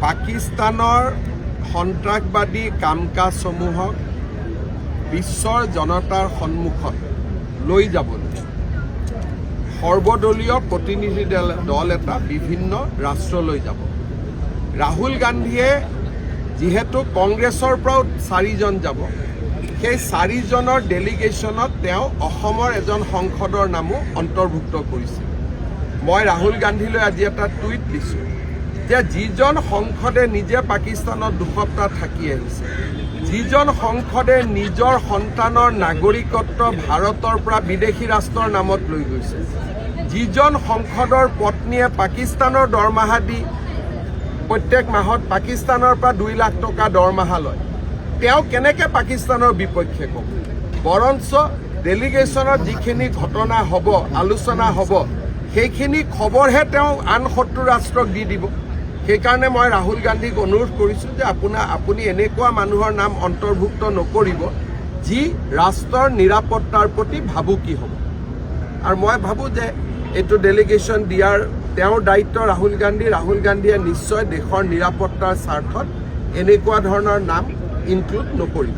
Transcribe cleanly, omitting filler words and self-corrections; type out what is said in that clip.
পাকিস্তানৰ সন্ত্ৰাসবাদী কাম কাজসমূহক বিশ্বৰ জনতাৰ সন্মুখত লৈ যাবলৈ সৰ্বদলীয় প্ৰতিনিধি দল এটা বিভিন্ন ৰাষ্ট্ৰলৈ যাব। ৰাহুল গান্ধীয়ে যিহেতু কংগ্ৰেছৰ পৰাও 4জন যাব, সেই 4জনৰ ডেলিগেশ্যনত তেওঁ অসমৰ এজন সংসদৰ নামো অন্তৰ্ভুক্ত কৰিছিল। মই ৰাহুল গান্ধীলৈ আজি এটা টুইট দিছোঁ যে যিজন সংসদে নিজে পাকিস্তানত 2 সপ্তাহ থাকি আহিছে, যিজন সংসদে নিজৰ সন্তানৰ নাগৰিকত্ব ভাৰতৰ পৰা বিদেশী ৰাষ্ট্ৰৰ নামত লৈ গৈছে, যিজন সংসদৰ পত্নীয়ে পাকিস্তানৰ দৰমহা দি প্ৰত্যেক মাহত পাকিস্তানৰ পৰা 2 লাখ টকা দৰমহা লয়, তেওঁ কেনেকৈ পাকিস্তানৰ বিপক্ষে ক'ব? বৰঞ্চ ডেলিগেশ্যনত যিখিনি ঘটনা হ'ব, আলোচনা হ'ব, সেইখিনি খবৰহে তেওঁ আন শত্ৰু ৰাষ্ট্ৰক দি দিব। সেইকাৰণে মই ৰাহুল গান্ধীক অনুৰোধ কৰিছোঁ যে আপুনি এনেকুৱা মানুহৰ নাম অন্তৰ্ভুক্ত নকৰিব যি ৰাষ্ট্ৰৰ নিৰাপত্তাৰ প্ৰতি ভাবুকি হ'ব। আৰু মই ভাবোঁ যে এইটো ডেলিগেশ্যন দিয়াৰ তেওঁৰ দায়িত্ব ৰাহুল গান্ধীয়ে নিশ্চয় দেশৰ নিৰাপত্তাৰ স্বাৰ্থত এনেকুৱা ধৰণৰ নাম ইনক্লুড নকৰিব।